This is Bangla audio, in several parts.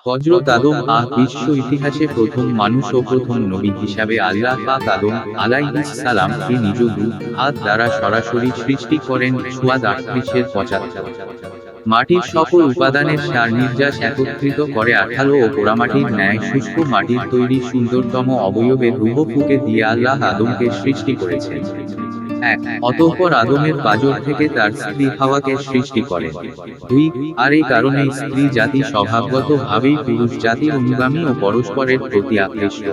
হযরত আদম বিশ্ব ইতিহাসে প্রথম মানুষ ও প্রথম নবী হিসাবে আল্লাহ পাক আদম আলাইহিস সালামকে নিজ দুই হাত দ্বারা সরাসরি সৃষ্টি করেন। সুয়াদ 38-75। মাটির সকল উপাদানের সার নির্যাস একত্রিত করে আঠালো ও পোড়ামাটির ন্যায় শুষ্ক মাটির তৈরি সুন্দরতম অবয়বের রূহ ফুঁকে দিয়ে আল্লাহ আদমকে সৃষ্টি করেছেন। অতঃপর আদমের পাঁজর থেকে তার স্ত্রী হাওয়াকে সৃষ্টি করেন। 2 আর এই কারণেই স্ত্রী জাতি স্বভাবগত ভাবেই পুরুষ জাতির অনুগামী ও পরস্পরের প্রতি আকৃষ্ট।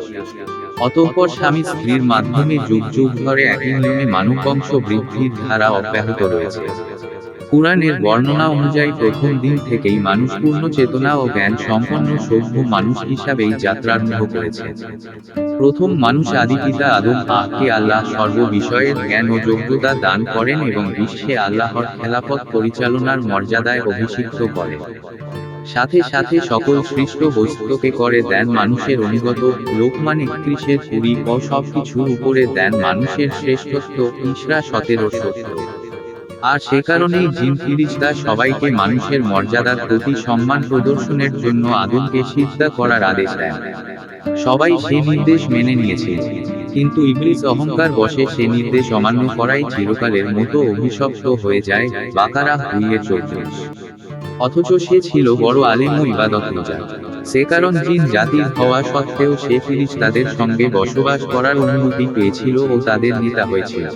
অতঃপর স্বামী স্ত্রীর মাধ্যমে যুগ যুগ ধরে একই নিয়মে মানববংশ বৃদ্ধির ধারা অব্যাহত রয়েছে। কুরআনের বর্ণনা অনুযায়ী প্রথম দিন থেকেই মানুষ পূর্ণ চেতনা ও জ্ঞান সম্পন্ন সভ্য মানুষ হিসাবেই যাত্রারম্ভ করেছে। প্রথম মানুষ আদিপিতা আদম কে আল্লাহ সর্ব বিষয়ের জ্ঞান ও যোগ্যতা দান করেন এবং বিশ্বে আল্লাহর খেলাফত পরিচালনার মর্যাদায় অভিষিক্ত করেন। সাথে সাথে সকল সৃষ্ট বস্তুকে করে দেন মানুষের অনুগত। লোকমান 31-20 সবকিছুর উপরে দেন মানুষের শ্রেষ্ঠত্ব। ইসরা 17-17। আর সে কারণেই জিন ফিরিস্তা সবাইকে মানুষের মর্যাদার প্রতি সম্মান প্রদর্শনের জন্য আদমকে সিজদা করার আদেশ দেন। সবাই সে নির্দেশ মেনে নিয়েছিল, কিন্তু ইবলিস অহংকার বশে সে নির্দেশ অমান্য করাই চিরকালের মতো অভিশপ্ত হয়ে যায়। বাকারা 2-34। অথচ সে ছিল বড় আলেম ও ইবাদতরোজা। সে কারণ জিন জাতির হওয়া সত্ত্বেও সে ফিরিস্তাদের সঙ্গে বসবাস করার অনুমতি পেয়েছিল ও তাদের নেতা হয়েছিল।